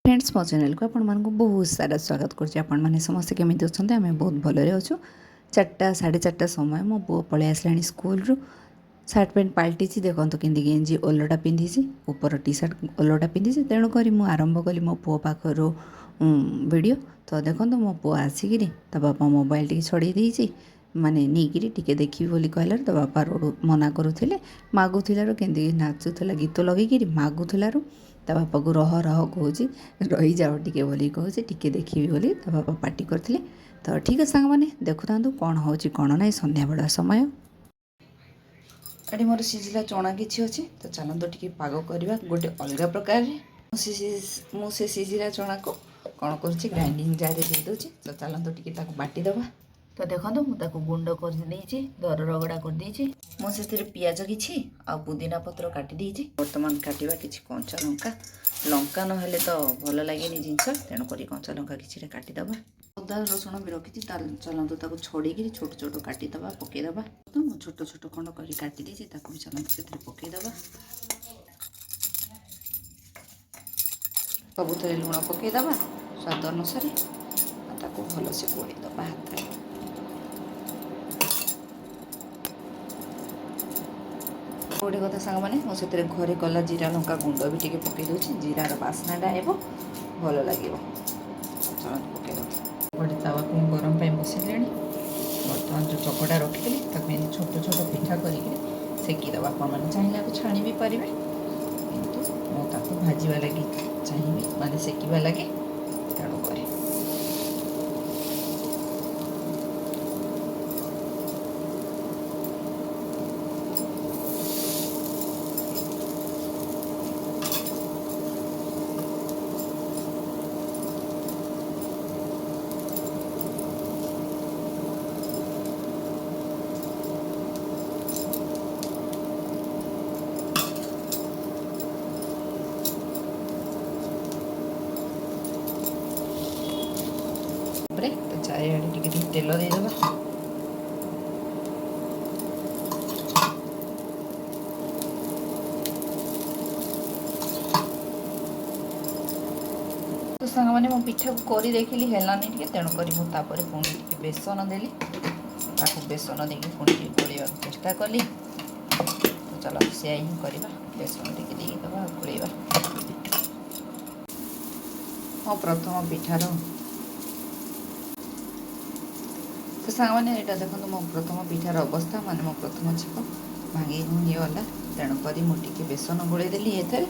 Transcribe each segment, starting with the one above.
Friends मो channel को आपण मानक बहुत सारा स्वागत करछि। आपण माने समस्त केमिति अछन्ते आमे बहुत भलरे अछु। 4टा 4:30 समय मो बो पळे आसलानी स्कूल रु सार्ट पैंट पाल्टीछि। देखंतु केंदी गेंजी ओलोटा पिंधिछि, ऊपर टी शर्ट ओलोटा पिंधिछि। तेणु करी मु आरंभ कली मो पो पाखरु वीडियो। तो देखंतु मो पो आसिकिरी ता बापा मोबाइल टी छड़ी देछि, माने नीगिरी टिके देखिबि बोली कहला तो बापा रोड मना करूथिले। मागुथिलारो केंदी नाचुथला गीत लगेकिरी मागुथिलारो ता बापा को रह रह कहूँ रही जाओ टिके बोली कहूँ टिके देखी बोली ता बापा पार्टी करते। तो ठीक है सांग मैंने देखु था कौन हो कौन ना संध्या बेला समय ये मोर सिझिला चना किसी अच्छे। तो चलते टिके पाग करवा गोटे अलग प्रकार मुझे सिझिला चना को कौन कर ग्राइंडिंग जार दे दूँ। तो चलते टिके बाटीदवा। तो देखो मुझे गुंड कर दर रगड़ा कर मुझे पियाज किसी आ पुदीना पत्र काटी बर्तमान काटा कि कंचा लंका लंका ना तो भल लगे जिनस तेणुक कंचा लंका कि काटिदबा। अदा रसुण भी रखी चलतु छड़ी छोट छोट काटिदबा पकईदबा। तो मुझे छोट छोट खंड कर काटी भी चलतु से पकईदबा। सबुथ लुण पकईदबा स्वाद अनुसार भल से गोड़ीदबा हाथ में। गोटे कथा सांग मैंने मुझे घरे कला जीरा लंका गुंड भी टी पकई दूसरी जीरार बास्नाटा आब भल लगे। पकईद गोटे तावा को गरम पर बसैले। बर्तमान जो चकटा रखी छोट छोट पिठा करके सेकीदबा। आपने चाहिए छाणी भी पारे किंतु मुझे भाजवा लगे चाहिए माने सेकिबा लगे तेणुक तो चारिड़े टिके तेल देदेबा। तो सांग मैंने मो पिठा को कर देखिली है तेणुक मुझे पुणी टे बेसन देली बेसन देकी पुणी गोलिया चेष्टा कली। तो चलो से ही करवा बेसन टे देदबा गोलैबा। मो प्रथम पिठार तो सांग मैंने यहाँ देखो मो प्रथम पिठार अवस्था माने मो प्रथम छेप भांगी भूंगीगला। तेणुक मुझे बेसन गोलैदेली एथर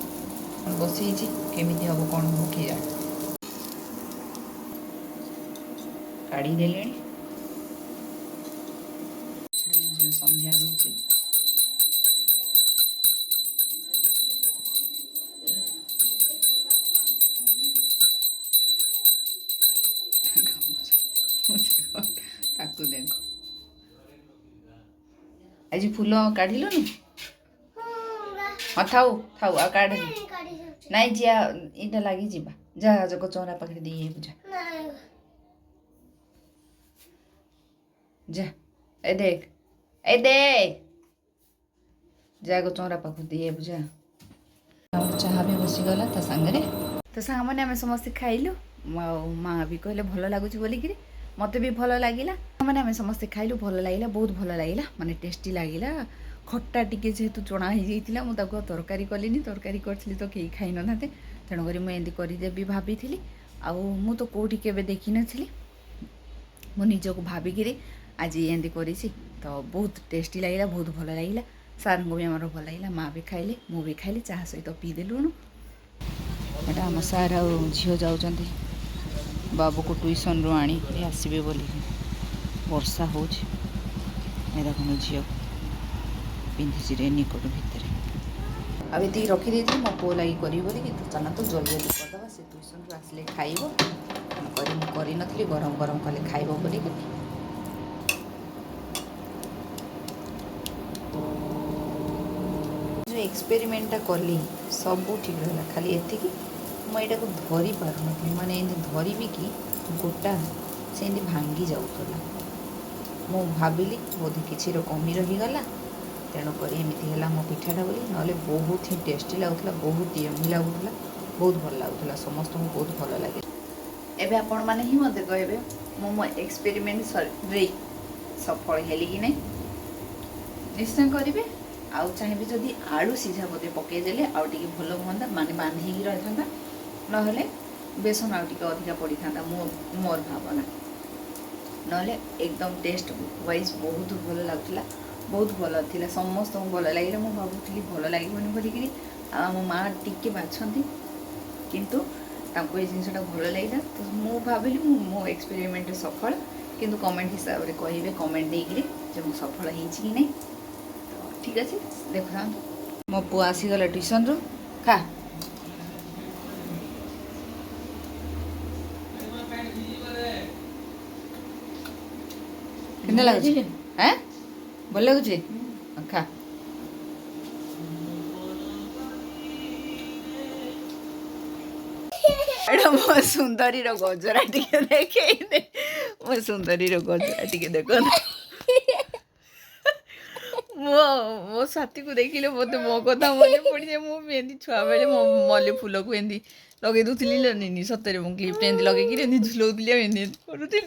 बसई केमी हम कौन हो कि काढ़ीदे संध्या दूसरी ताकू देखो आज फूल काढ़लुनि। हाँ थाऊ थाऊ आ काढ़ नाई जिया इटा लगी जीवा जा जग चौरा पाखे दी बुझा जा ए देख जागो चौरा पाख दिए बुझा। चाह भी बसीगला ता सांगे। तो सांग मैंने आम समस्ते खाइलु माँ भी कहले भल लगुच बोलिकी मत भी भल लगे। मैंने आम समस्ते खाइलु भल लगे बहुत भल लगे माने टेस्टी लगे। खट्टा टिके जेहेतु चना हो जाता मुझे तरकारी कलिनी तरकारी करी तो कहीं खाई ना तेणुक मुझे करदेवी भाभी मु तो कौटी के देखी नी मु निजक भाविकी आज एंती करी। तो बहुत टेस्टी लगे बहुत भल लगे। सार को भी आम भल लगे माँ भी खाइले मु भी खाइली चाह सहित पीदेलुणु। यहाँ आम सार आ झील जाऊँ बाबू को ट्यूशन रू आनी आसबे बोली वर्षा हो देख झील पिंधि रेनिकोट भितर अब ये रखी मो पो लगी करी बोली तो चलना तो जल्दी जल्दी करदे से ट्यूशन रू आसिले खाइब कर नी गरम गरम कले खाइब बोली। जो एक्सपेरिमेंटा कली सब ठीक रहा खाली एति मुझा को धरी पार नी माने धरबी कि गोटा से भांगी जाऊला मु भाविली बोधे किसी कमी रहीगला तेणुक एमती है मो पिठाटा बोली ना बहुत ही टेस्टी लगुला बहुत यमी लगुला बहुत भल लगुला समस्त बहुत भल लगे एबे आपण माने ही मते कहबे मो एक्सपेरिमेंट सफल हेली कि नहीं निश्चय करेंगे आउ चाहिए जदि आलू सीझा बोधे पकईदे आउ टे भल हाँ माने बांधिकी रही था ना बेसन आउ टे अधिका पड़ी था मोर भावना ना एकदम टेस्ट वाइज बहुत भल लगुला बहुत भल थी समस्त भल लगे मुझे भावुली भल लगे बोलिकी मो माँ टी बाछंती किंतु तांको ये जिनसा भल लगे तो मु भाविली मो एक्सपेरिमेंट सफल किंतु कमेंट हिसाब से कहे कमेंट देकर जो मु सफल हो नहीं तो ठीक अच्छे देख था मो पु आसीगला ट्यूशन रू खा कितना लगुच हैं भल लगुच खा एटा मो सुंदरी रो गजरा टिके देखे मो सुंदरी रो गजरा टिके देखो मो साथी को देखिले मत मो कथा मन पड़ी जाए मुझे छुआ बेले मो मल्ली फूल को एमती लगे दूसरी नी सतरे मुझे क्लिप एमती लगे झुलाऊली एमती करूली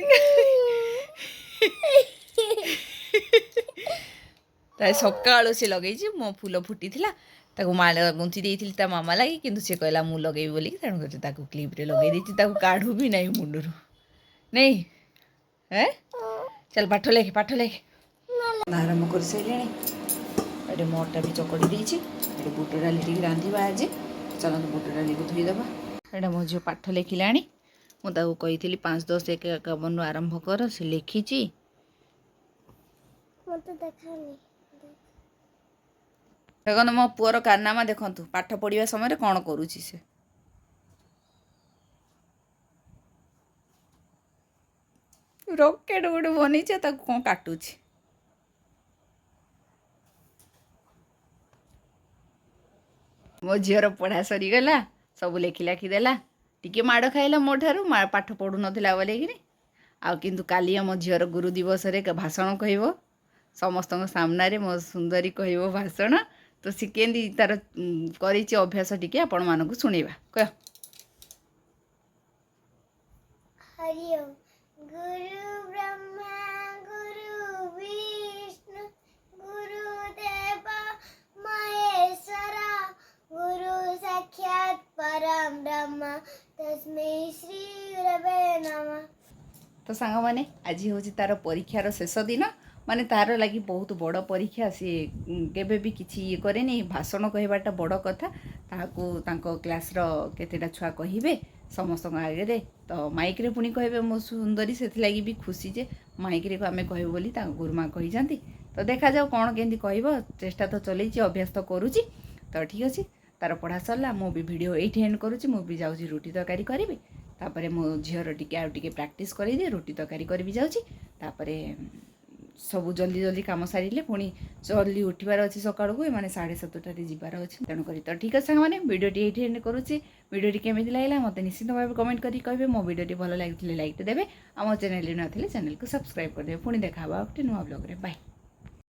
सकाल से लगे मो फूल फुटी ताको माला गुंथी देती ता मामा लगे किंतु से कहला मु लगे बोली तेणुकर क्लिप रे लगे काढ़ू भी नहीं मुंडरू नहीं है चल पाठ लेख आरम्भ कर सारे मोटा भी चकड़ी देती बुट डाली टी रांधा आज चलते बुट डाली को धोईदबा एटा मो झील पाठ लिखला मुझे कही 5 10 51 आरंभ कर से लिखी देखो मो पुअर कारनामा देखु पाठ पढ़ा समय कौन करुच्ची से रॉकेट गोटे बनी कौन काटुची मो झीर पढ़ा सरीगला सब लेखि लाखिदेला टिके माड़ खाइला मो ठारू पाठ पढ़ु नथिला बोलिकी आ किंतु काली मो झीर गुरु दिवस रे भाषण कहब समस्त सामना रे मो सुंदरी कहब भाषण तो सी केंदी तार करी अभ्यास टिके आपण मानक सुनेबा कह हरि ओम गुरु ब्रह्मा गुरु विष्णु गुरु देव महेश्वर गुरु साक्षात परम ब्रह्म तस्मै श्री गुरवे नमः। तो सांग माने आज हूँ तार परीक्षार शेष दिन माने तार लगी बहुत बड़ परीक्षा सी केबे भी किछि ये करे भाषण कहवाटा बड़ कथा ताको क्लास रो केतेटा छुआ कहिबे समस्त आगे तो माइक रे पुणी कहबे मो सुंदरी से लगी भी खुशी जे माइक रे को आमे कहबो बोली ता गुरुमा कहि जानती तो देखा जाओ कौन केंदी कहबो चेष्टा तो चलैछि अभ्यास तो करूछि तो ठीक अछि तार पढ़ा सरला मो भी वीडियो एठी एंड करूछि मो भी जाउछि रोटी तरकारी करिबे तापरे मो झियर टिके आ टिके प्रैक्टिस करि दे रोटी तरकारी करबी जाउछि तापरे सब जल्दी जल्दी कम सारे पुणी जल्दी उठबार अच्छी सका मैंने 7:30 जीवार अच्छे तेणुक तो ठीक है सारे वीडियोटी ये एंड करुच्ची वीडियोटी केमी लगे मत निश्चित भाव कमेंट करी कहे मो वीडियोटी भल लगे लाइक देवे आम चैनल न चैनल को सब्सक्राइब करदे पुणी देखा गोटे नुआ ब्लॉग रे बाय।